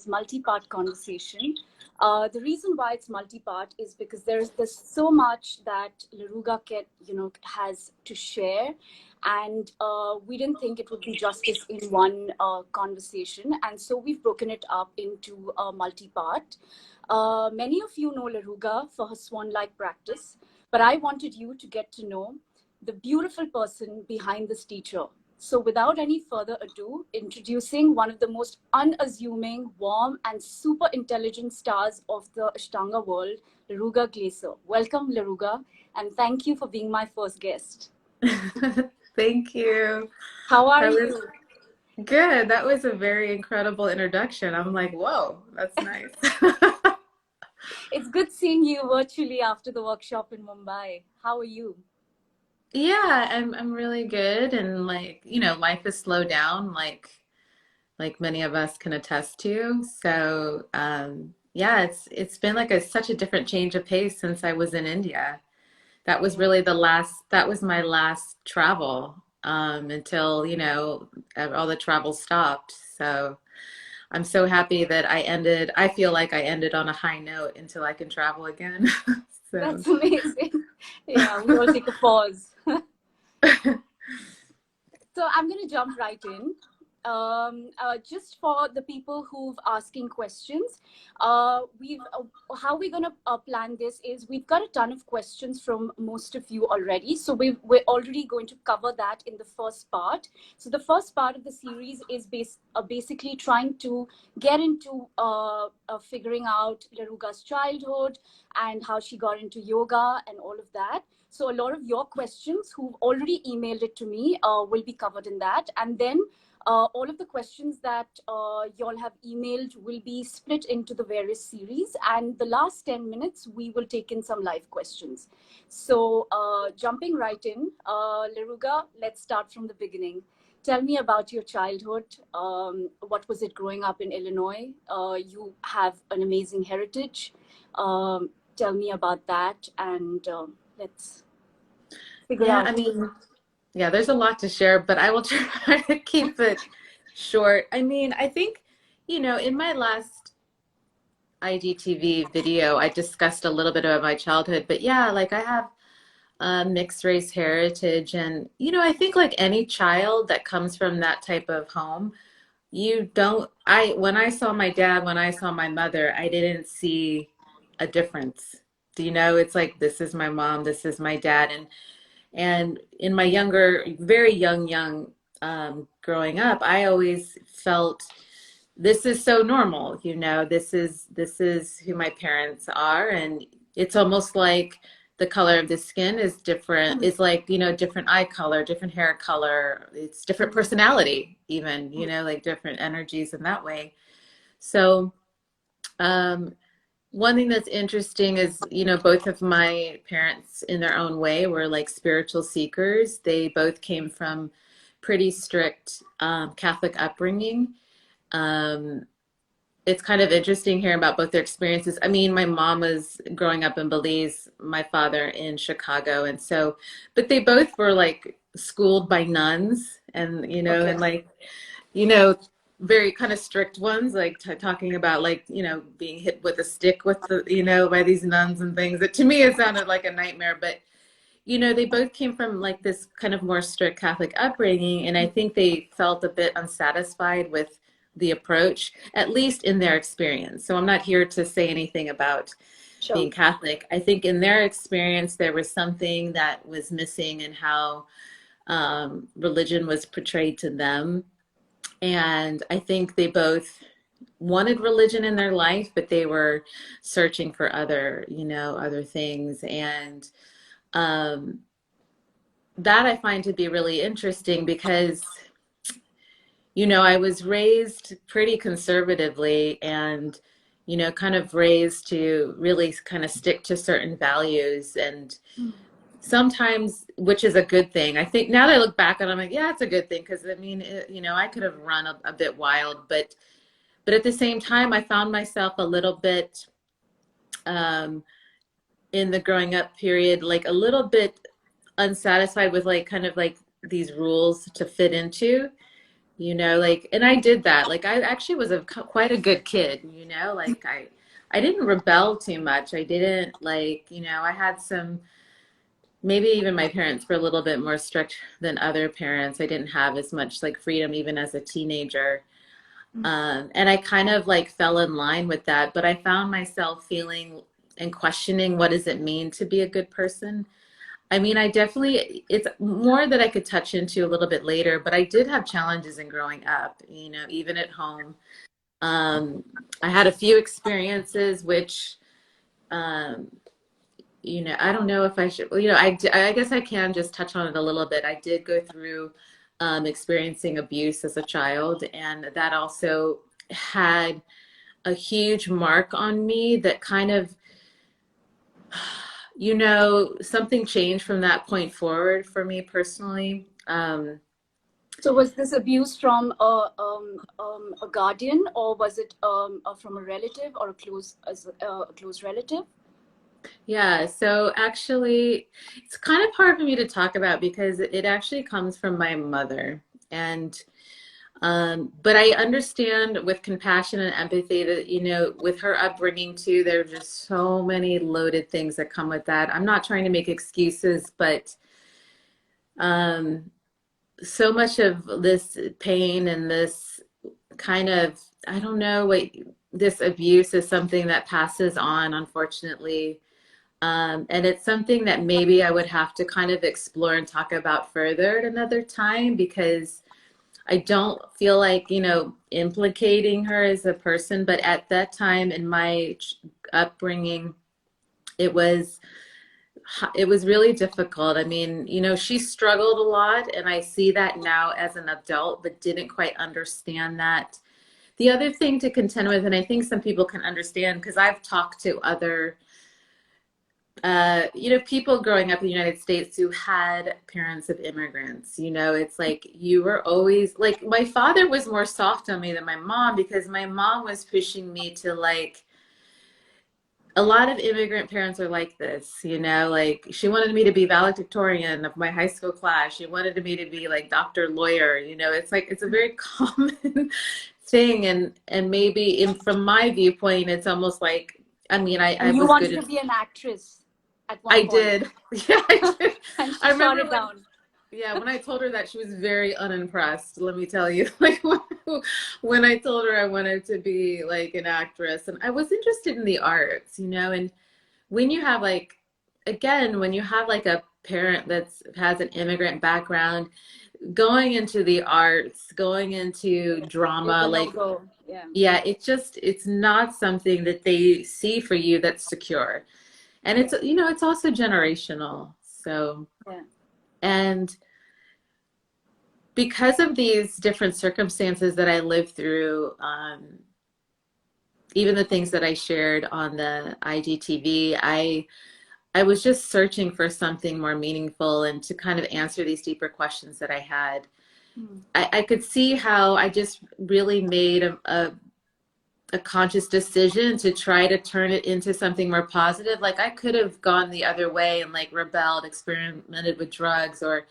this multi-part conversation. The reason why it's multi-part is because there's so much that Laruga has to share, and we didn't think it would be justice in one conversation, and so we've broken it up into a multi-part. Many of you know Laruga for her swan-like practice, but I wanted you to get to know the beautiful person behind this teacher. So without any further ado, introducing one of the most unassuming, warm, and super intelligent stars of the Ashtanga world, Laruga Glaser. Welcome, Laruga, and thank you for being my first guest. Thank you. How are you? Good. That was a very incredible introduction. I'm like, whoa, that's nice. It's good seeing you virtually after the workshop in Mumbai. How are you? Yeah, I'm really good, and life is slowed down like many of us can attest to. So, yeah, it's been like such a different change of pace since I was in India. That was really that was my last travel, until, all the travel stopped. So I'm so happy that I feel like I ended on a high note until I can travel again. So That's amazing. Yeah, we all take a pause. So I'm going to jump right in. Just for the people who've asking questions, how we're going to plan this is we've got a ton of questions from most of you already. So we're already going to cover that in the first part. So the first part of the series is basically trying to get into figuring out Laruga's childhood and how she got into yoga and all of that. So a lot of your questions who've already emailed it to me will be covered in that. And then all of the questions that y'all have emailed will be split into the various series. And the last 10 minutes, we will take in some live questions. So jumping right in, Laruga, let's start from the beginning. Tell me about your childhood. What was it growing up in Illinois? You have an amazing heritage. Tell me about that, and let's figure out. I mean, yeah, there's a lot to share, but I will try to keep it short. I mean, I think, in my last IGTV video, I discussed a little bit about my childhood, but yeah, like I have mixed race heritage, and I think like any child that comes from that type of home, when I saw my dad, when I saw my mother, I didn't see a difference. It's like, this is my mom, this is my dad. And in my very young, growing up, I always felt this is so normal, this is who my parents are. And it's almost like the color of the skin is different. It's like, different eye color, different hair color. It's different personality even, like different energies in that way. So, one thing that's interesting is, both of my parents in their own way were like spiritual seekers. They both came from pretty strict Catholic upbringing. It's kind of interesting hearing about both their experiences. I mean, my mom was growing up in Belize, my father in Chicago. And so, but they both were like schooled by nuns and, Okay. and like, very kind of strict ones, like talking about like, being hit with a stick with the, by these nuns and things. That to me, it sounded like a nightmare. But, they both came from like this kind of more strict Catholic upbringing. And I think they felt a bit unsatisfied with the approach, at least in their experience. So I'm not here to say anything about being Catholic. I think in their experience, there was something that was missing in how religion was portrayed to them. And I think they both wanted religion in their life, but they were searching for other things. And that I find to be really interesting because, I was raised pretty conservatively and, kind of raised to really kind of stick to certain values. And sometimes, which is a good thing. I think now that I look back on it, I'm like, yeah, it's a good thing. Because I mean, I could have run a bit wild, but at the same time, I found myself a little bit in the growing up period, like a little bit unsatisfied with like kind of like these rules to fit into. you know, like, and I did that. Like, I actually was quite a good kid, you know, like I didn't rebel too much. I didn't like, you know, I had some, maybe even my parents were a little bit more strict than other parents. I didn't have as much like freedom even as a teenager. And I kind of like fell in line with that, but I found myself feeling and questioning, what does it mean to be a good person? I mean, I definitely, it's more that I could touch into a little bit later, but I did have challenges in growing up, you know, even at home. Um, I had a few experiences which, um, you know, I don't know if I should, you know, I guess I can just touch on it a little bit. I did go through experiencing abuse as a child, and that also had a huge mark on me that kind of, you know, something changed from that point forward for me personally. So was this abuse from a guardian, or was it from a relative or a close relative? Yeah, so actually, it's kind of hard for me to talk about because it actually comes from my mother. And but I understand with compassion and empathy that, you know, with her upbringing too, there are just so many loaded things that come with that. I'm not trying to make excuses, but um, so much of this pain and this kind of, I don't know, what this abuse is something that passes on, unfortunately. And it's something that maybe I would have to kind of explore and talk about further at another time because I don't feel like, you know, implicating her as a person, but at that time in my upbringing, it was it was really difficult. I mean, you know, she struggled a lot, and I see that now as an adult, but didn't quite understand that. The other thing to contend with, and I think some people can understand because I've talked to other you know, people growing up in the United States who had parents of immigrants, you know, it's like you were always like, my father was more soft on me than my mom because my mom was pushing me to like, a lot of immigrant parents are like this, you know, like she wanted me to be valedictorian of my high school class. She wanted me to be like doctor, lawyer, you know, it's like, it's a very common thing. And maybe from my viewpoint, it's almost like, I mean, I And you was good wanted at to be an actress at one I point, did. Yeah, I did. and I she shot remember it when, down. yeah, when I told her that, she was very unimpressed, let me tell you. Like when I told her I wanted to be like an actress, and I was interested in the arts, you know, and when you have like, again, when you have like a parent that's has an immigrant background, going into the arts, going into It's drama, a no like, go. Yeah. yeah, it's not something that they see for you that's secure. And Yeah. it's, you know, it's also generational. So, Yeah. and because of these different circumstances that I lived through, even the things that I shared on the IGTV, I was just searching for something more meaningful and to kind of answer these deeper questions that I had. Hmm. I could see how I just really made a conscious decision to try to turn it into something more positive. Like I could have gone the other way and like rebelled, experimented with drugs, or,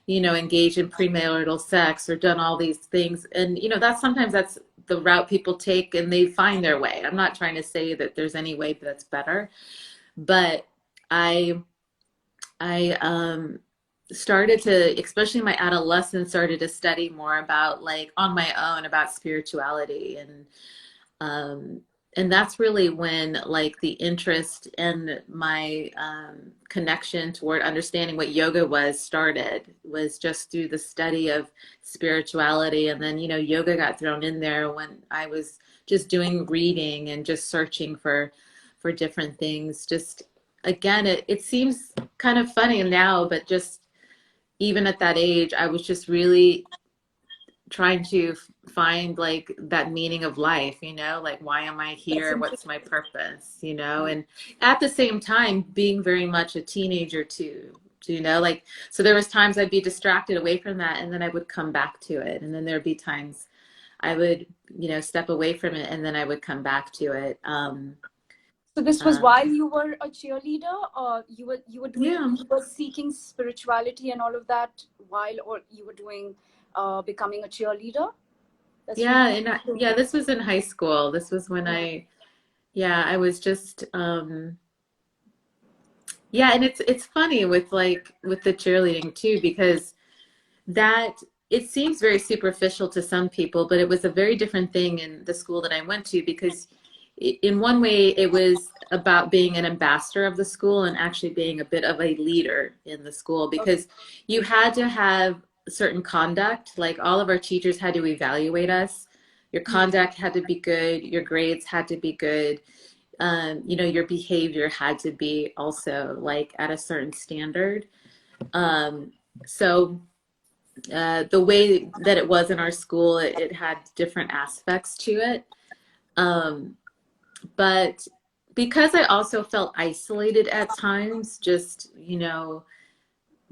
you know, engaged in premarital sex, or done all these things. And, you know, that's sometimes that's the route people take and they find their way. I'm not trying to say that there's any way that's better, but I, I started to, especially in my adolescence, started to study more about like on my own about spirituality. Um, and that's really when like the interest and my connection toward understanding what yoga was just through the study of spirituality. And then, you know, yoga got thrown in there when I was just doing reading and just searching for different things. Just again, it seems kind of funny now, but just even at that age, I was just really trying to find like that meaning of life, you know, like why am I That's here? What's my interesting. purpose, you know? Yeah. And at the same time, being very much a teenager too, you know, like, so there was times I'd be distracted away from that and then I would come back to it. And then there'd be times I would, you know, step away from it and then I would come back to it. So this was Um, while you were a cheerleader, or you were doing yeah. you were seeking spirituality and all of that while, or you were doing becoming a cheerleader? That's really Yeah, and cool. yeah, this was in high school. This was when I was just yeah, and it's funny with like with the cheerleading too, because that it seems very superficial to some people, but it was a very different thing in the school that I went to, because in one way it was about being an ambassador of the school and actually being a bit of a leader in the school, Okay. because you had to have certain conduct. Like all of our teachers had to evaluate us. Your Hmm. conduct had to be good, your grades had to be good, your behavior had to be also like at a certain standard. So the way that it was in our school, it had different aspects to it. Um, but because I also felt isolated at times, just,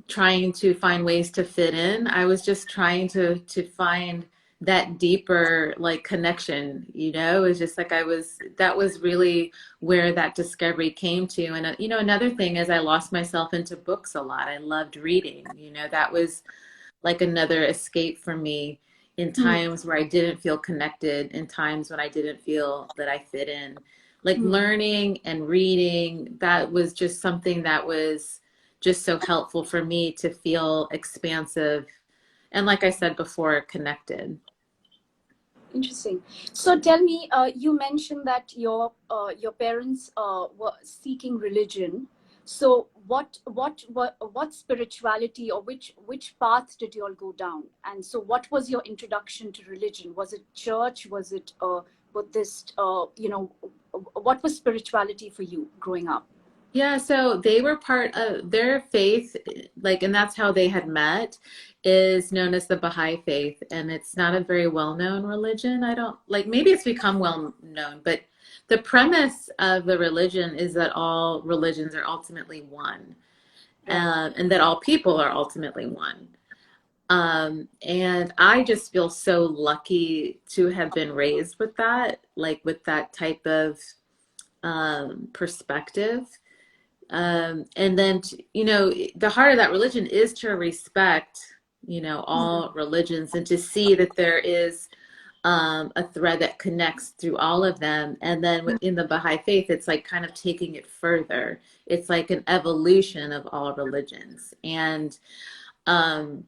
trying to find ways to fit in, I was just trying to find that deeper like connection. It was just like that was really where that discovery came to. And another thing is I lost myself into books a lot. I loved reading. That was like another escape for me in Hmm. times where I didn't feel connected, in times when I didn't feel that I fit in. Like Hmm. learning and reading, that was just something that was just so helpful for me to feel expansive and, like I said before, connected. Interesting. So tell me, you mentioned that your parents were seeking religion. So what spirituality, or which path did you all go down? And so what was your introduction to religion? Was it church? Was it Buddhist? What was spirituality for you growing up? Yeah, so they were part of their faith, like, and that's how they had met, is known as the Baha'i faith. And it's not a very well-known religion. I don't like, maybe it's become well known, but the premise of the religion is that all religions are ultimately one, Right. and that all people are ultimately one. And I just feel so lucky to have been raised with that, like with that type of perspective. And then, the heart of that religion is to respect, all religions, and to see that there is a thread that connects through all of them. And then in the Baha'i faith, it's like kind of taking it further. It's like an evolution of all religions. And um,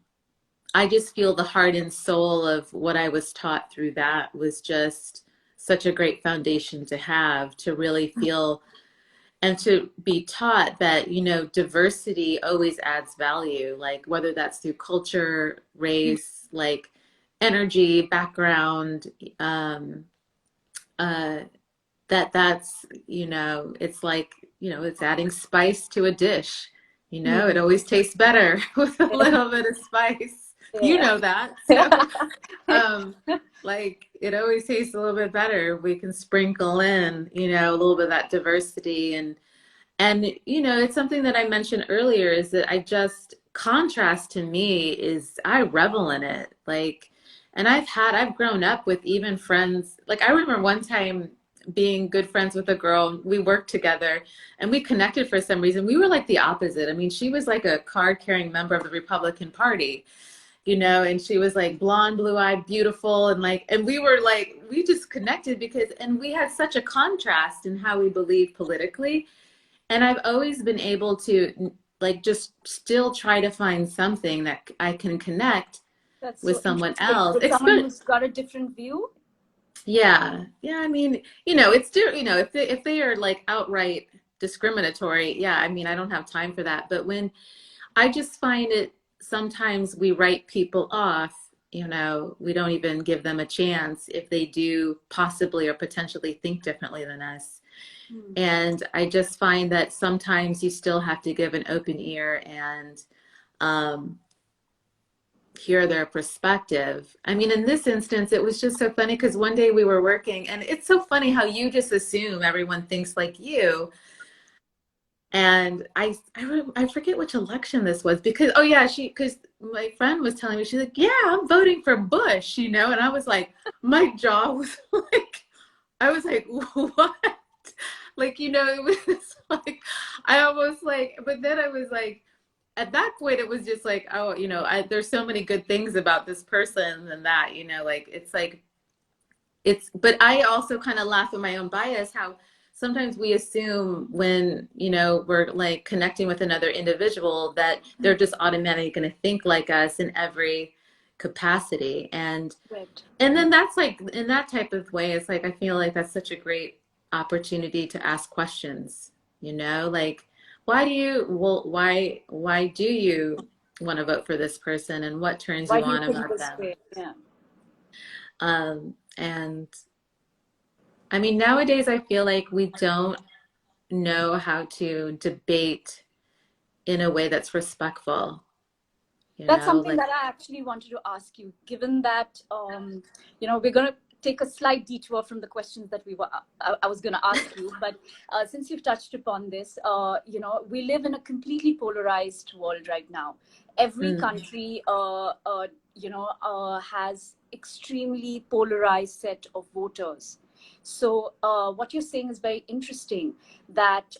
I just feel the heart and soul of what I was taught through that was just such a great foundation to have, to really feel and to be taught that diversity always adds value, like whether that's through culture, race, like energy, background, uh that's it's like it's adding spice to a dish. It Hmm. always tastes better with a little bit of spice. Yeah. That. So um like it always tastes a little bit better. We can sprinkle in a little bit of that diversity. And it's something that I mentioned earlier, is that I just, contrast to me is, I revel in it. Like, and I've grown up with even friends. Like I remember one time being good friends with a girl. We worked together and we connected for some reason. We were like the opposite. I mean, she was like a card carrying member of the Republican Party, and she was like blonde, blue-eyed, beautiful, and like, and we were like, we just connected because, and we had such a contrast in how we believed politically. And I've always been able to like just still try to find something that I can connect That's with so someone interesting. else. With someone who's got a different view. Yeah. Yeah, I mean, it's still, if they are like outright discriminatory, yeah, I mean, I don't have time for that. But when I just find it, sometimes we write people off, we don't even give them a chance if they do possibly or potentially think differently than us. Hmm. And I just find that sometimes you still have to give an open ear and um, hear their perspective. I mean, in this instance, it was just so funny because one day we were working, and it's so funny how you just assume everyone thinks like you. And I forget which election this was, because, oh yeah, because my friend was telling me, she's like, yeah, I'm voting for Bush, and I was like, my jaw was like, I was like, what? Like, it was like, I almost like, but then I was like, at that point, it was just like, oh, there's so many good things about this person and that, like, but I also kind of laugh at my own bias, how sometimes we assume when, we're like connecting with another individual that they're just automatically going to think like us in every capacity. Right. And then that's like, in that type of way, it's like, I feel like that's such a great opportunity to ask questions, like, why do you want to vote for this person, and what turns Why you do you on think about this them? way? Yeah. And I mean, nowadays I feel like we don't know how to debate in a way that's respectful, That's something like, that I actually wanted to ask you, given that, we're going to take a slight detour from the questions that I was going to ask you. But since you've touched upon this, we live in a completely polarized world right now. Every mm, country, has extremely polarized set of voters. So what you're saying is very interesting, that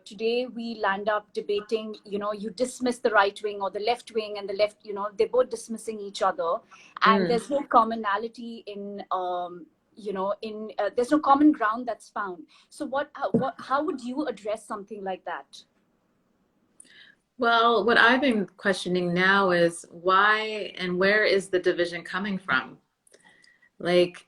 today we land up debating, you dismiss the right wing or the left wing, and the left, they're both dismissing each other, and mm. there's no commonality there's no common ground that's found. So how would you address something like that? Well, what I've been questioning now is why and where is the division coming from? Like,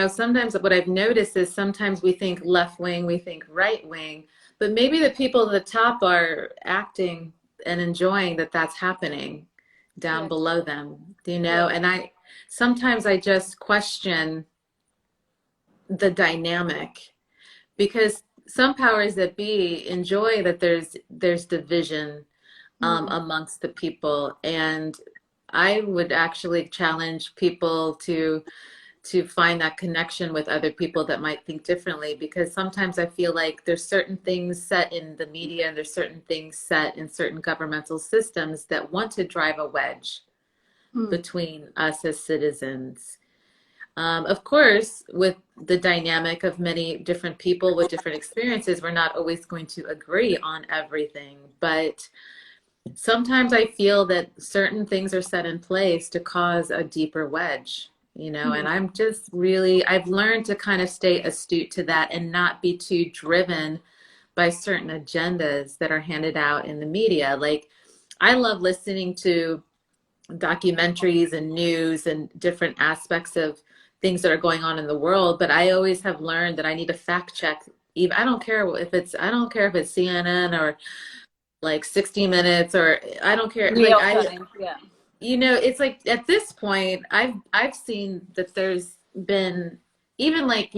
sometimes what I've noticed is sometimes we think left wing, we think right wing, but maybe the people at the top are acting and enjoying that that's happening down Correct. below them, Correct. and sometimes I just question the dynamic, because some powers that be enjoy that there's division Hmm. amongst the people, and I would actually challenge people to find that connection with other people that might think differently, because sometimes I feel like there's certain things set in the media and there's certain things set in certain governmental systems that want to drive a wedge Hmm. between us as citizens. Of course, with the dynamic of many different people with different experiences, we're not always going to agree on everything, but sometimes I feel that certain things are set in place to cause a deeper wedge, Hmm. and I've learned to kind of stay astute to that and not be too driven by certain agendas that are handed out in the media. Like, I love listening to documentaries and news and different aspects of things that are going on in the world, but I always have learned that I need to fact check. Even I don't care if it's CNN or like 60 Minutes, or I don't care. New Like, York Times. Yeah. it's like at this point, I've seen that there's been, even like,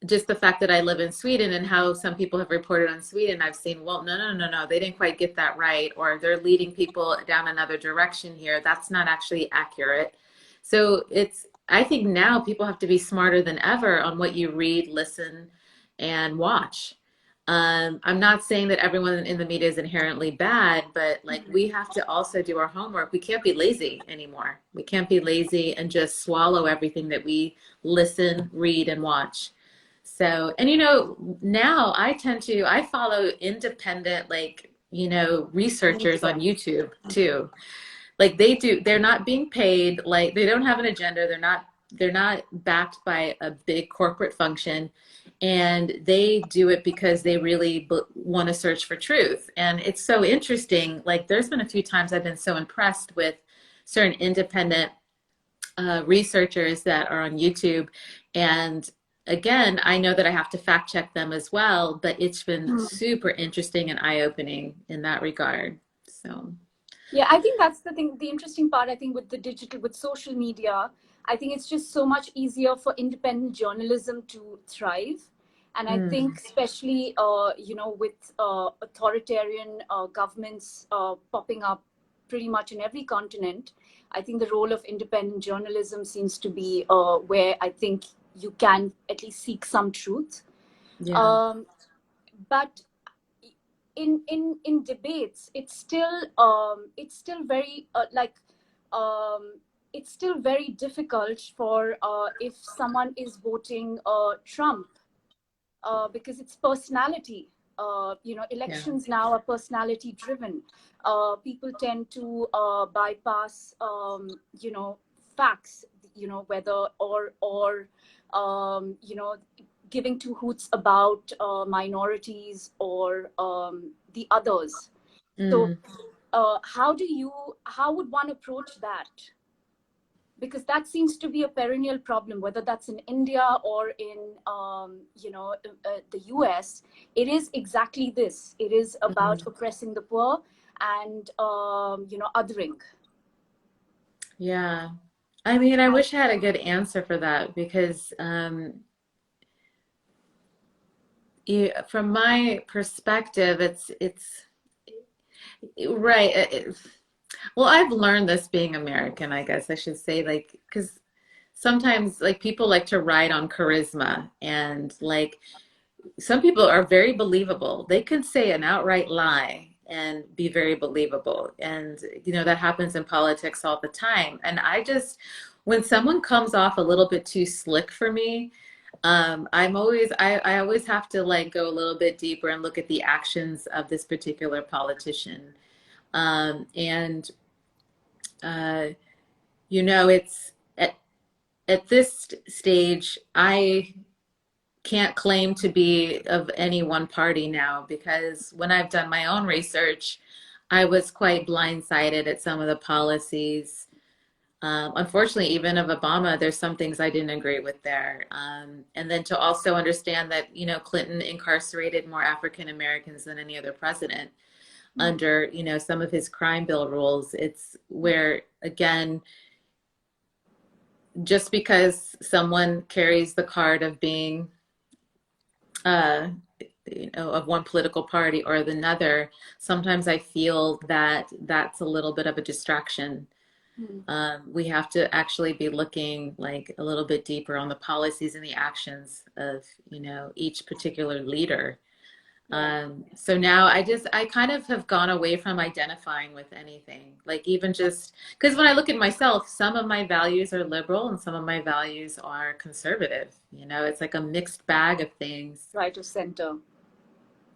just the fact that I live in Sweden and how some people have reported on Sweden, I've seen, well, no, they didn't quite get that right, or they're leading people down another direction here. That's not actually accurate. So I think now people have to be smarter than ever on what you read, listen, and watch. I'm not saying that everyone in the media is inherently bad, but like, we have to also do our homework. We can't be lazy anymore. We can't be lazy and just swallow everything that we listen, read, and watch. So, and now I follow independent, like, Me researchers on too. YouTube too. Like, they're not being paid, like, they don't have an agenda. They're not backed by a big corporate function, and they do it because they really want to search for truth. And it's so interesting. Like, there's been a few times I've been so impressed with certain independent researchers that are on YouTube. And again, I know that I have to fact check them as well, but it's been Hmm. super interesting and eye-opening in that regard. So, Yeah, I think that's the thing. The interesting part, I think, with the digital, with social media, I think it's just so much easier for independent journalism to thrive. And I mm, think, especially, with authoritarian governments popping up pretty much in every continent, I think the role of independent journalism seems to be where I think you can at least seek some truth. yeah, Um, but in debates, it's still very it's still very difficult for if someone is voting Trump, because it's personality. Yeah. elections now are personality driven. People tend to bypass, facts, whether or giving two hoots about minorities or the others. So, Mm. how would one approach that? Because that seems to be a perennial problem, whether that's in India or in the US. It is exactly this. It is about Mm. oppressing the poor and othering. Yeah. I mean, I wish I had a good answer for that because from my perspective, it's right. Well, I've learned this being American, I guess I should say, like, because sometimes like people like to ride on charisma and like some people are very believable. They can say an outright lie and be very believable. And, that happens in politics all the time. And when someone comes off a little bit too slick for me, I always have to like go a little bit deeper and look at the actions of this particular politician. And, uh, it's at this stage, I can't claim to be of any one party now because when I've done my own research, I was quite blindsided at some of the policies. Unfortunately, even of Obama, there's some things I didn't agree with there. And then to also understand that, Clinton incarcerated more African Americans than any other president under, some of his crime bill rules. It's where, again, just because someone carries the card of being uh, of one political party or another, sometimes I feel that that's a little bit of a distraction. Mm. We have to actually be looking like a little bit deeper on the policies and the actions of, each particular leader. Yeah. So now I kind of have gone away from identifying with anything, like even just because when I look at myself, some of my values are liberal and some of my values are conservative. It's like a mixed bag of things. Right to center.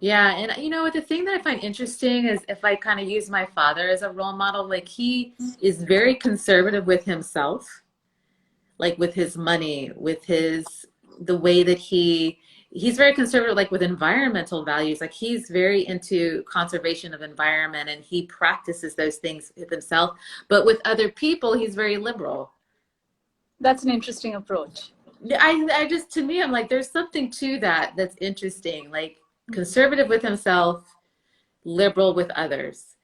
Yeah, and the thing that I find interesting is if I kind of use my father as a role model, like he is very conservative with himself, like with his money, with the way that he's very conservative, like with environmental values. Like he's very into conservation of environment and he practices those things with himself. But with other people, he's very liberal. That's an interesting approach. I just, to me, I'm like, there's something to that that's interesting. Like conservative with himself, liberal with others,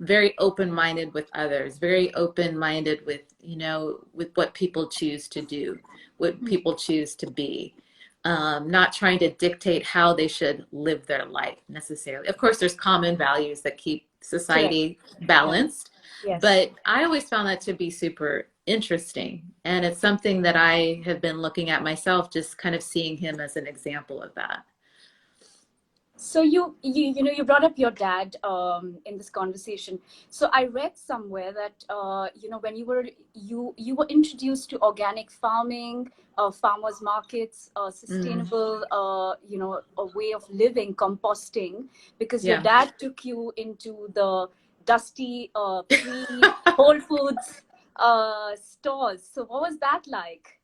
very open-minded with others, very open-minded with, with what people choose to do, what Mm. people choose to be. Not trying to dictate how they should live their life necessarily. Of course, there's common values that keep Correct. society Yeah. balanced, Yes. but I always found that to be super interesting. And it's something that I have been looking at myself, just kind of seeing him as an example of that. So you brought up your dad in this conversation. So I read somewhere that when you were introduced to organic farming, farmers markets, Mm, sustainable a way of living, composting, because your yeah. dad took you into the dusty pre Whole Foods stores. So what was that like?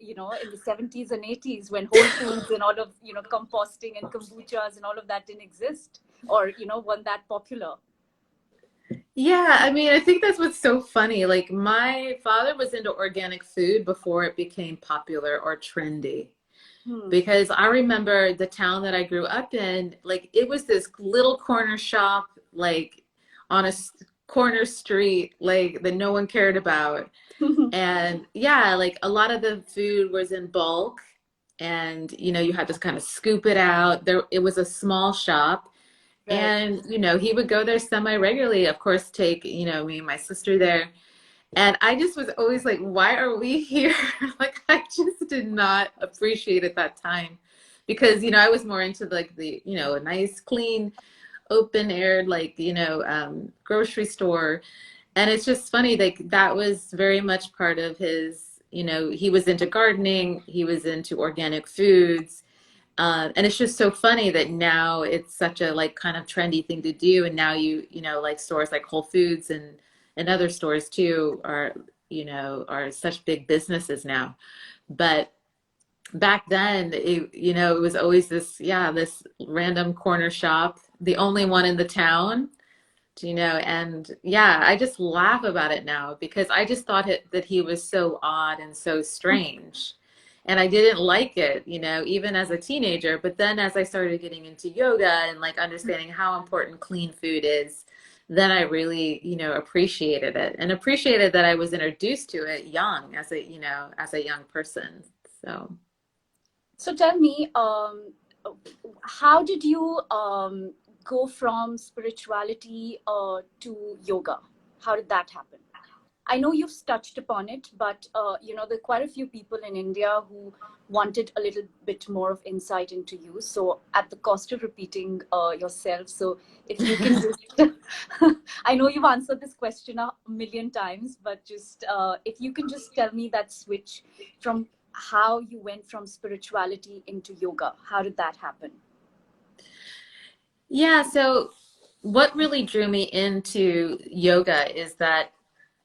In the 70s and 80s when Whole Foods and all of, composting and kombuchas and all of that didn't exist or, weren't that popular. Yeah, I mean, I think that's what's so funny. Like, my father was into organic food before it became popular or trendy. Hmm. Because I remember the town that I grew up in, like, it was this little corner shop, like, on a corner street, like, that no one cared about. And yeah, like, a lot of the food was in bulk, and, you had to kind of scoop it out. It was a small shop. Right. And, he would go there semi regularly, of course, take, me and my sister there. And I just was always like, why are we here? Like, I just did not appreciate at that time because, I was more into like a nice, clean, open air, like, grocery store. And it's just funny, like, that was very much part of his, he was into gardening, he was into organic foods. And it's just so funny that now it's such a like kind of trendy thing to do. And now you know, like stores like Whole Foods and other stores too are, you know, are such big businesses now. But back then, you know, it was always this, yeah, this random corner shop, the only one in the town, you know, and yeah, I just laugh about it now because I just thought that he was so odd and so strange. And I didn't like it, you know, even as a teenager. But then as I started getting into yoga and like understanding how important clean food is, then I really, you know, appreciated it and appreciated that I was introduced to it young as a, you know, as a young person. So. So tell me, how did you go from spirituality to yoga? How did that happen? I know you've touched upon it, but you know, there are quite a few people in India who wanted a little bit more of insight into you. So, at the cost of repeating yourself, so if you can just, I know you've answered this question a million times, but just if you can just tell me that switch from how you went from spirituality into yoga, how did that happen? Yeah, so what really drew me into yoga is that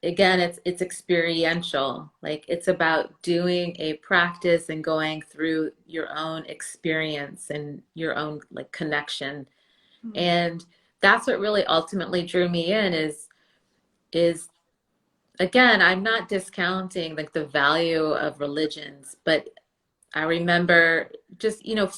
again it's experiential. Like it's about doing a practice and going through your own experience and your own like connection. Hmm. And that's what really ultimately drew me in is again, I'm not discounting like the value of religions, but I remember just, you know,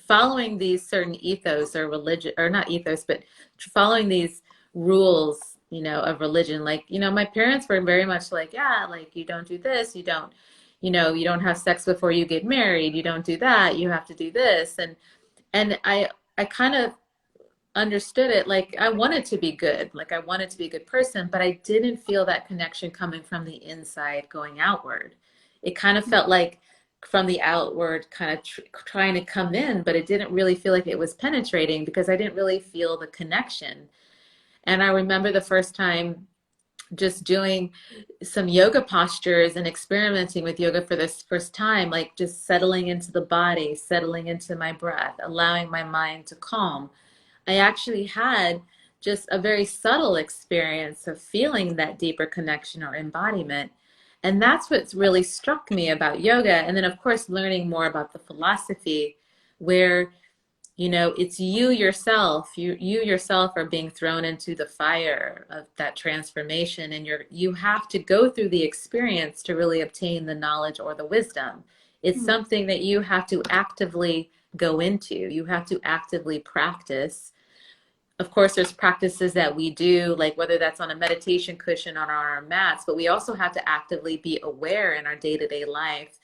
following these certain ethos or religion, or not ethos, but following these rules, you know, of religion. Like, you know, my parents were very much like, yeah, like you don't do this, you don't, you know, you don't have sex before you get married, you don't do that, you have to do this. And I kind of understood it like I wanted to be good, like I wanted to be a good person, but I didn't feel that connection coming from the inside going outward. It kind of felt like from the outward kind of trying to come in, but it didn't really feel like it was penetrating because I didn't really feel the connection. And I remember the first time just doing some yoga postures and experimenting with yoga for this first time, like just settling into the body, settling into my breath, allowing my mind to calm. I actually had just a very subtle experience of feeling that deeper connection or embodiment. And that's what's really struck me about yoga. And then, of course, learning more about the philosophy, where, you know, it's you yourself, you yourself are being thrown into the fire of that transformation. And you have to go through the experience to really obtain the knowledge or the wisdom. It's Hmm. something that you have to actively go into. You have to actively practice. Of course, there's practices that we do, like whether that's on a meditation cushion or on our mats, but we also have to actively be aware in our day-to-day life.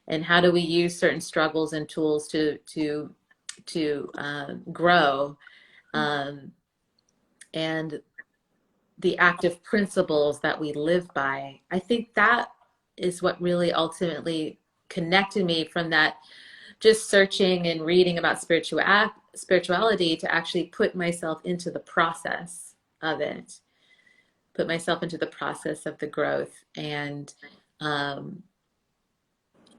And how do we use certain struggles and tools to grow, um, and the active principles that we live by. I think that is what really ultimately connected me from that just searching and reading about spirituality to actually put myself into the process of it, put myself into the process of the growth and um,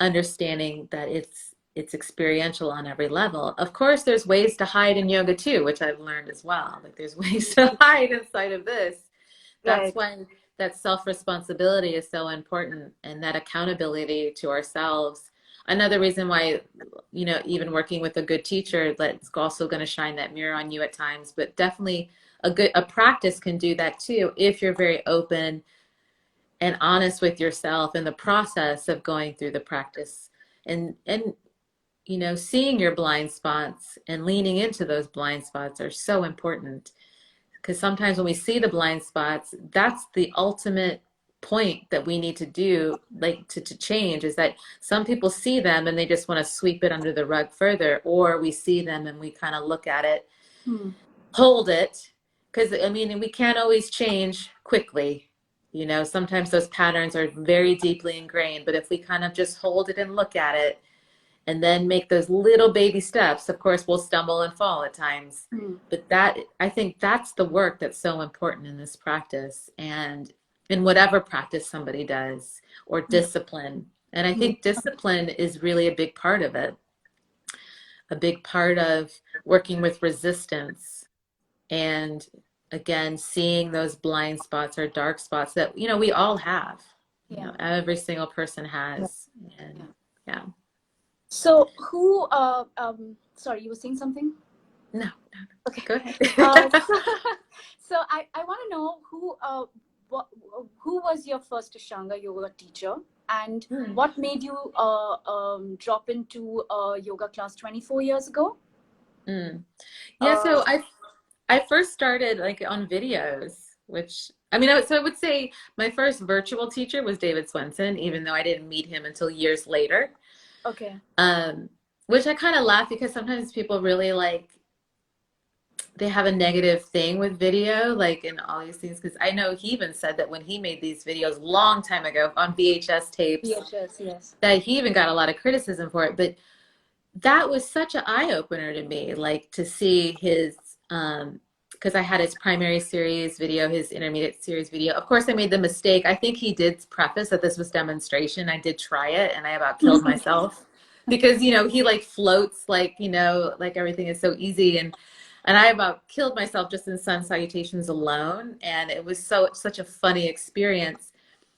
understanding that it's experiential on every level. Of course, there's ways to hide in yoga too, which I've learned as well. Like there's ways to hide inside of this. That's Right. when that self-responsibility is so important and that accountability to ourselves. Another reason why, you know, even working with a good teacher, that's also going to shine that mirror on you at times, but definitely a practice can do that too if you're very open and honest with yourself in the process of going through the practice and you know, seeing your blind spots and leaning into those blind spots are so important because sometimes when we see the blind spots, that's the ultimate point that we need to do, like to change, is that some people see them and they just want to sweep it under the rug further, or we see them and we kind of look at it, Hmm. hold it, because I mean, we can't always change quickly. You know, sometimes those patterns are very deeply ingrained, but if we kind of just hold it and look at it and then make those little baby steps, of course, we'll stumble and fall at times. Hmm. But that, I think that's the work that's so important in this practice and in whatever practice somebody does or discipline. And I Hmm. think discipline is really a big part of it. a big part of working with resistance. And again, seeing those blind spots or dark spots that, we all have, Yeah. every single person Yeah. has. And yeah. So who, sorry, you were saying something? No, Okay. go ahead. So I want to know what, who was your first Ashtanga yoga teacher, and what made you drop into a yoga class 24 years ago? Yeah, so Uh, I first started like on videos, which so I would say my first virtual teacher was David Swenson, even though I didn't meet him until years later. okay. Um, which I kind of laugh because sometimes people really like they have a negative thing with video, like in all these things. Because I know he even said that when he made these videos long time ago on VHS tapes, VHS, yes. that he even got a lot of criticism for it. But that was such an eye-opener to me, like to see his because I had his primary series video, his intermediate series video. Of course, I made the mistake. I think he did preface that this was demonstration. I did try it and I about killed myself because, he like floats like, like everything is so easy. And I about killed myself just in sun salutations alone. And it was such a funny experience.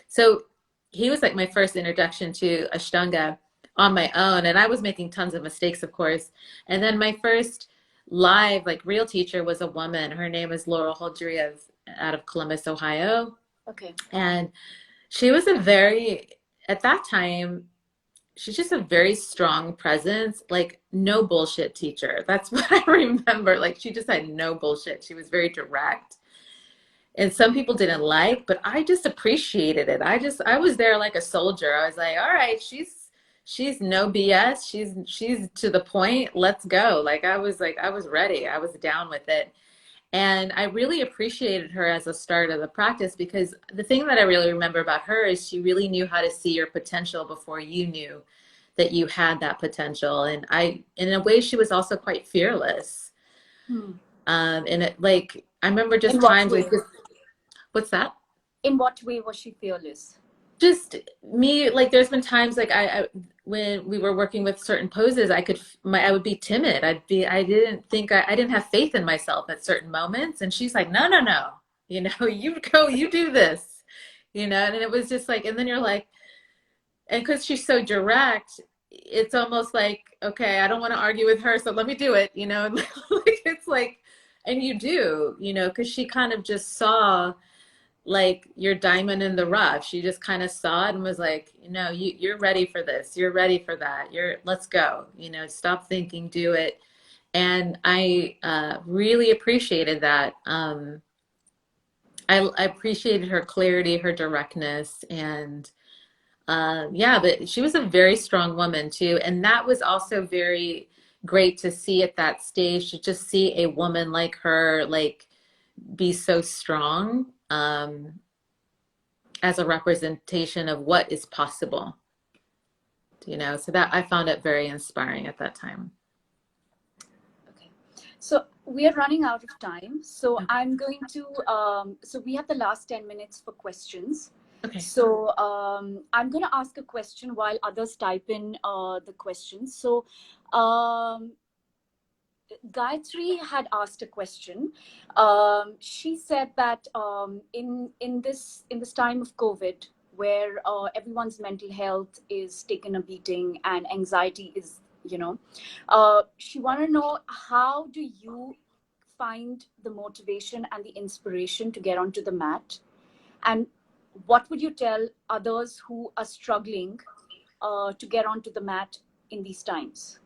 So he was like my first introduction to Ashtanga on my own. And I was making tons of mistakes, of course. And then my first live, like real teacher was a woman. Her name is Laurel Holdry out of Columbus, Ohio. Okay. And she was at that time, she's just a very strong presence, like no bullshit teacher. That's what I remember. Like she just had no bullshit. She was very direct and some people didn't like, but I just appreciated it. I was there like a soldier. I was like, all right, she's no BS. She's to the point. Let's go. I was ready. I was down with it. And I really appreciated her as a start of the practice because the thing that I really remember about her is she really knew how to see your potential before you knew that you had that potential. And in a way, she was also quite fearless. Hmm. And I remember In just what times way? like, what's that? In what way was she fearless? Just me, like there's been times like I when we were working with certain poses, I would be timid. I didn't think I didn't have faith in myself at certain moments. And she's like, no, no, no, you go, you do this, and it was just like, and then you're like, and because she's so direct, it's almost like, okay, I don't want to argue with her, so let me do it, like it's like, and you do, because she kind of just saw like your diamond in the rough. She just kind of saw it and was like, you're ready for this. You're ready for that. Let's go, stop thinking, do it. And I really appreciated that. I appreciated her clarity, her directness, and yeah, but she was a very strong woman too. And that was also very great to see at that stage, to just see a woman like her, like be so strong. As a representation of what is possible, so that I found it very inspiring at that time. Okay. So we are running out of time. So Okay. I'm going to, so we have the last 10 minutes for questions. Okay. So I'm going to ask a question while others type in the questions. So Gayatri had asked a question. She said that in this time of COVID, where everyone's mental health is taking a beating and anxiety is, she wanted to know, how do you find the motivation and the inspiration to get onto the mat, and what would you tell others who are struggling to get onto the mat in these times?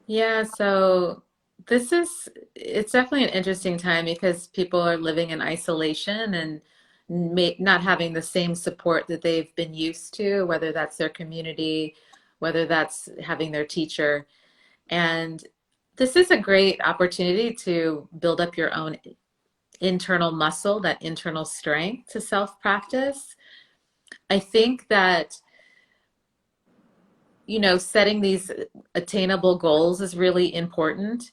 Yeah, so it's definitely an interesting time because people are living in isolation and not having the same support that they've been used to, whether that's their community, whether that's having their teacher. And this is a great opportunity to build up your own internal muscle, that internal strength to self-practice. I think that, setting these attainable goals is really important.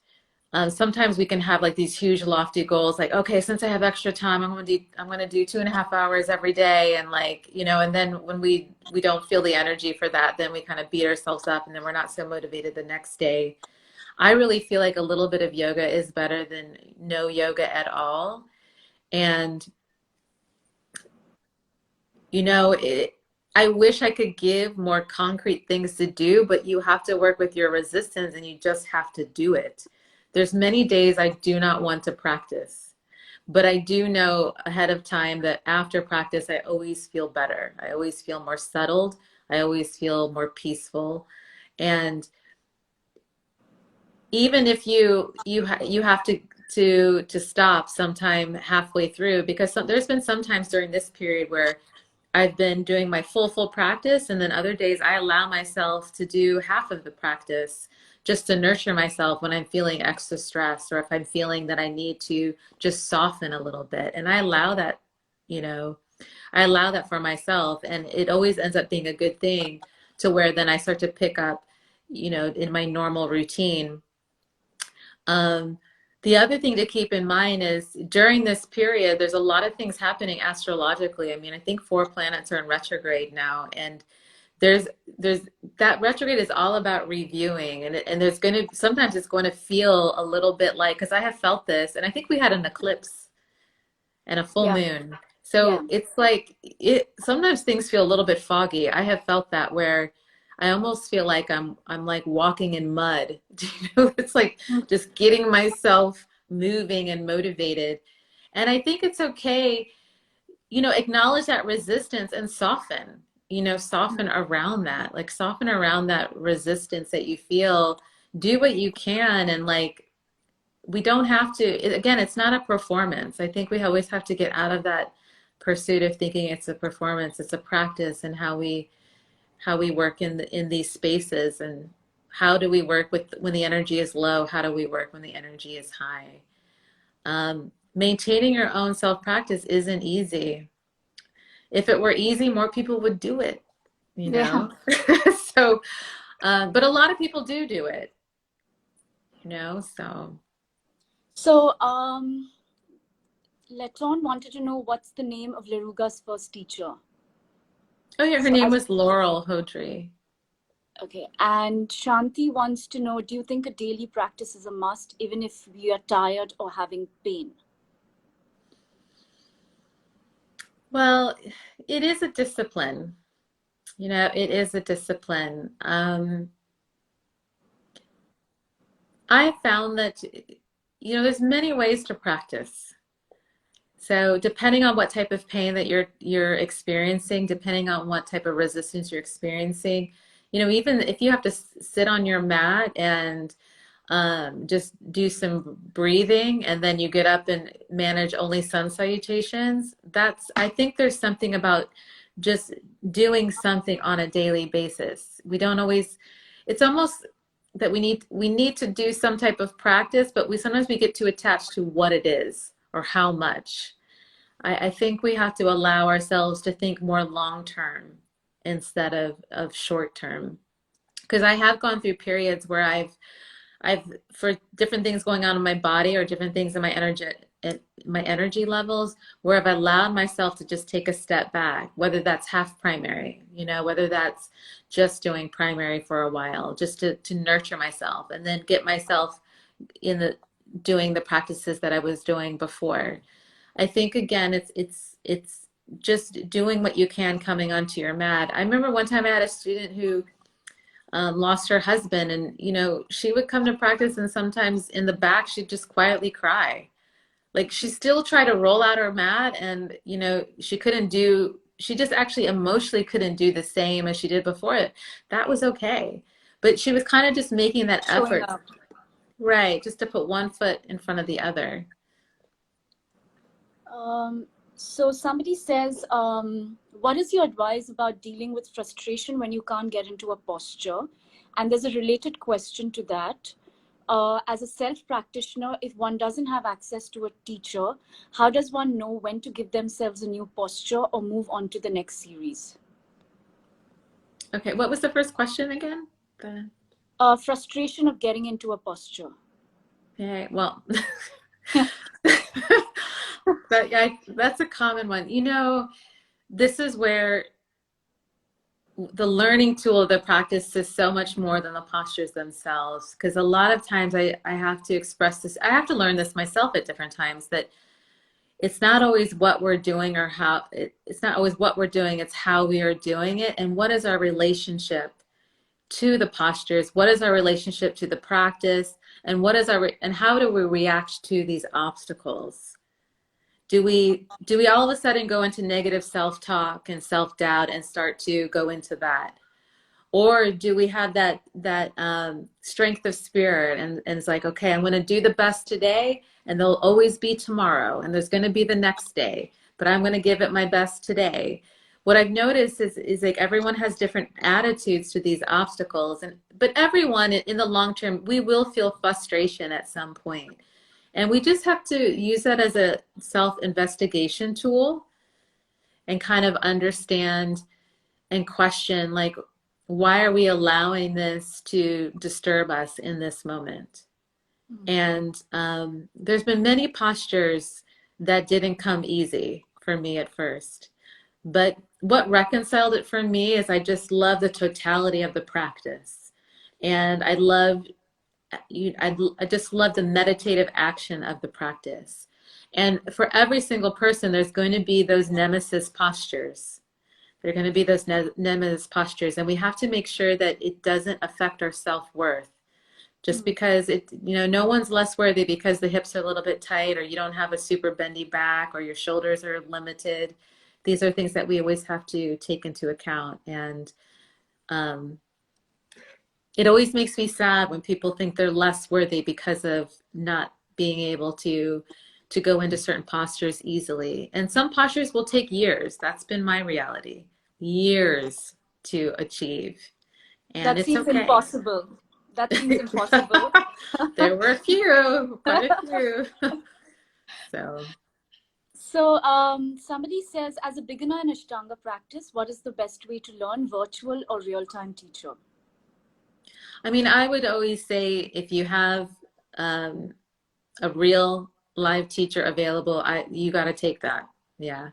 Sometimes we can have like these huge lofty goals, like, okay, since I have extra time, I'm going to do 2.5 hours every day. And like, you know, and then when we don't feel the energy for that, then we kind of beat ourselves up and then we're not so motivated the next day. I really feel like a little bit of yoga is better than no yoga at all. And, you know, I wish I could give more concrete things to do, but you have to work with your resistance and you just have to do it. There's many days I do not want to practice, but I do know ahead of time that after practice, I always feel better. I always feel more settled. I always feel more peaceful. And even if you have to stop sometime halfway through, because there's been sometimes during this period where I've been doing my full practice, and then other days I allow myself to do half of the practice just to nurture myself when I'm feeling extra stressed, or if I'm feeling that I need to just soften a little bit. And I allow that, you know, I allow that for myself, and it always ends up being a good thing to where then I start to pick up, you know, in my normal routine. um, the other thing to keep in mind is during this period, there's a lot of things happening astrologically. I mean, I think 4 planets are in retrograde now, and there's there's that retrograde is all about reviewing, and there's going to sometimes it's going to feel a little bit like, because I have felt this, and I think we had an eclipse and a full Yeah. moon. Yeah. So it's like sometimes things feel a little bit foggy. I have felt that where I almost feel like I'm like walking in mud. You know, it's like Mm. just getting myself moving and motivated. And I think it's okay, you know, acknowledge that resistance and soften, you know, soften around that, like soften around that resistance that you feel. Do what you can, and like we don't have to, again, it's not a performance. I think we always have to get out of that pursuit of thinking it's a performance. It's a practice, and how we work in these spaces, and how do we work with when the energy is low, how do we work when the energy is high. Maintaining your own self-practice isn't easy. If it were easy, more people would do it, you Yeah. know. So but a lot of people do it, you know. So So, Letron wanted to know what's the name of Laruga's first teacher. oh yeah, her So, name was Laurel Hodri. okay. And Shanti wants to know, do you think a daily practice is a must, even if we are tired or having pain? Well, it is a discipline. You know, it is a discipline. I found that, you know, there's many ways to practice. So depending on what type of pain that you're experiencing, depending on what type of resistance you're experiencing, you know, even if you have to sit on your mat and just do some breathing, and then you get up and manage only sun salutations. I think there's something about just doing something on a daily basis. We don't always, it's almost that we need to do some type of practice, but sometimes we get too attached to what it is or how much. I think we have to allow ourselves to think more long term instead of short term. Because I have gone through periods where I've for different things going on in my body or different things in my energy levels, where I've allowed myself to just take a step back, whether that's half primary, you know, whether that's just doing primary for a while, just to nurture myself, and then get myself in the doing the practices that I was doing before. I think again, it's just doing what you can coming onto your mat. I remember one time I had a student who lost her husband, and you know, she would come to practice, and sometimes in the back she'd just quietly cry. Like she still tried to roll out her mat, and you know, she just actually emotionally couldn't do the same as she did before it. That was okay, but she was kind of just making that Showing effort, up. right, just to put one foot in front of the other. So somebody says, what is your advice about dealing with frustration when you can't get into a posture? And there's a related question to that. As a self-practitioner, if one doesn't have access to a teacher, how does one know when to give themselves a new posture or move on to the next series? Okay, what was the first question again? Frustration of getting into a posture. Okay, well, yeah, that's a common one. You know, this is where the learning tool of the practice is so much more than the postures themselves. Because a lot of times I have to express this, I have to learn this myself at different times, that it's not always what we're doing or how, it's not always what we're doing, it's how we are doing it. And what is our relationship to the postures? What is our relationship to the practice? And what is and how do we react to these obstacles? Do we all of a sudden go into negative self-talk and self-doubt and start to go into that? Or do we have that strength of spirit, and it's like, okay, I'm going to do the best today, and there'll always be tomorrow, and there's going to be the next day, but I'm going to give it my best today. What I've noticed is like everyone has different attitudes to these obstacles, and but everyone in the long term, we will feel frustration at some point. And we just have to use that as a self-investigation tool and kind of understand and question, like, why are we allowing this to disturb us in this moment? And there's been many postures that didn't come easy for me at first. But what reconciled it for me is I just love the totality of the practice. And I just love the meditative action of the practice. And for every single person, there's going to be those nemesis postures. There are going to be those nemesis postures, and we have to make sure that it doesn't affect our self-worth. Just because no one's less worthy because the hips are a little bit tight, or you don't have a super bendy back, or your shoulders are limited. These are things that we always have to take into account. And it always makes me sad when people think they're less worthy because of not being able to go into certain postures easily. And some postures will take years. That's been my reality. Years to achieve. And That it's seems okay. impossible. That seems impossible. There were a few, quite a few. So, So, somebody says, as a beginner in Ashtanga practice, what is the best way to learn, virtual or real-time teacher? I mean, I would always say if you have a real live teacher available, you got to take that. Yeah.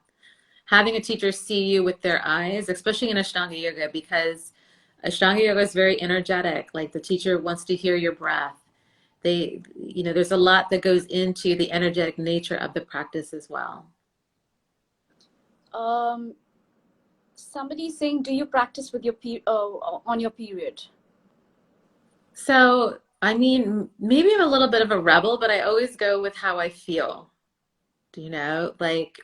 Having a teacher see you with their eyes, especially in Ashtanga Yoga, because Ashtanga Yoga is very energetic. Like the teacher wants to hear your breath. There's a lot that goes into the energetic nature of the practice as well. Somebody saying, do you practice with your on your period? So, I mean, maybe I'm a little bit of a rebel, but I always go with how I feel. Like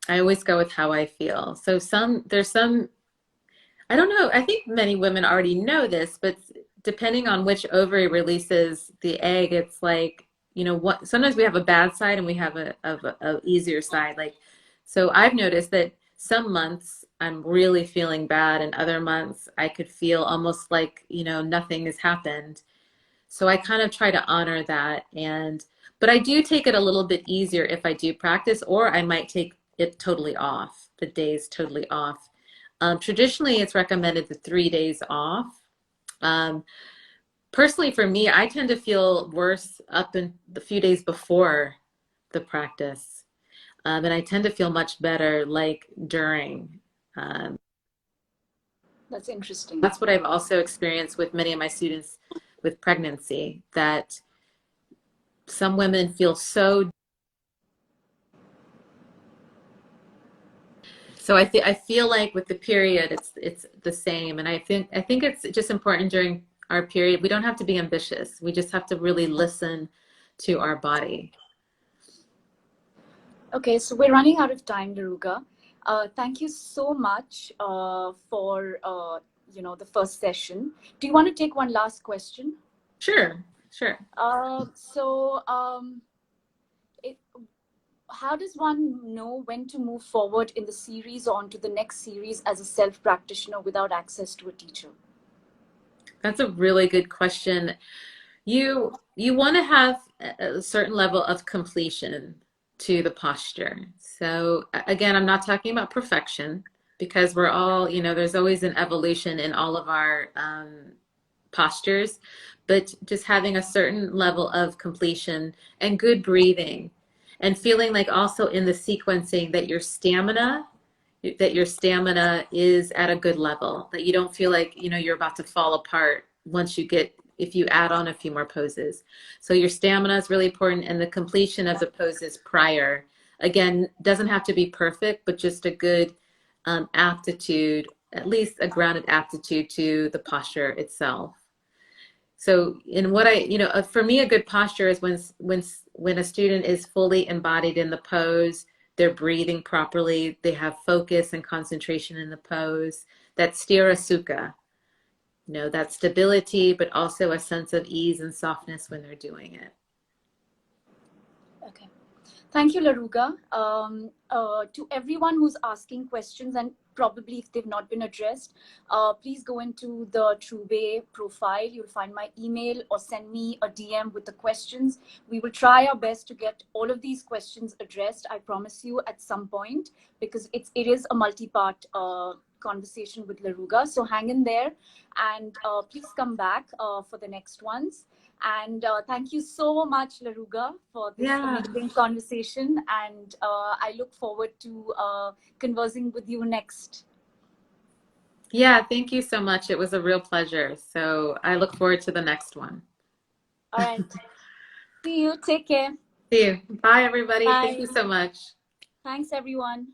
I always go with how I feel. So there's some, I don't know, I think many women already know this, but depending on which ovary releases the egg, it's like, sometimes we have a bad side and we have a easier side. Like, so I've noticed that some months I'm really feeling bad, and other months I could feel almost like, nothing has happened. So I kind of try to honor that. But I do take it a little bit easier if I do practice, or I might take it totally off, the days totally off. Traditionally, it's recommended the 3 days off. Personally, for me, I tend to feel worse up in the few days before the practice. And I tend to feel much better like during. That's interesting. That's what I've also experienced with many of my students with pregnancy, that some women feel so. So I feel like with the period, it's the same, and I think it's just important during our period. We don't have to be ambitious. We just have to really listen to our body. Okay, so we're running out of time, Laruga. Thank you so much for the first session. Do you want to take one last question? Sure. How does one know when to move forward in the series or onto the next series as a self-practitioner without access to a teacher? That's a really good question. You want to have a certain level of completion to the posture. So again, I'm not talking about perfection, because we're all, there's always an evolution in all of our postures, but just having a certain level of completion and good breathing and feeling like also in the sequencing that your stamina is at a good level, that you don't feel like, you're about to fall apart if you add on a few more poses. So your stamina is really important, and the completion of the poses prior, again, doesn't have to be perfect, but just a good aptitude, at least a grounded aptitude to the posture itself. So in what for me, a good posture is when a student is fully embodied in the pose, they're breathing properly, they have focus and concentration in the pose. That's sthira sukha, that stability, but also a sense of ease and softness when they're doing it. Okay. Thank you, Laruga. To everyone who's asking questions, and probably if they've not been addressed, please go into the TrueBay profile. You'll find my email or send me a DM with the questions. We will try our best to get all of these questions addressed, I promise you, at some point, because it is a multi-part conversation with Laruga. So hang in there, and please come back for the next ones. And thank you so much, Laruga, for this amazing conversation. And I look forward to conversing with you next. Yeah, thank you so much. It was a real pleasure. So I look forward to the next one. All right. See you. Take care. See you. Bye, everybody. Bye. Thank you so much. Thanks, everyone.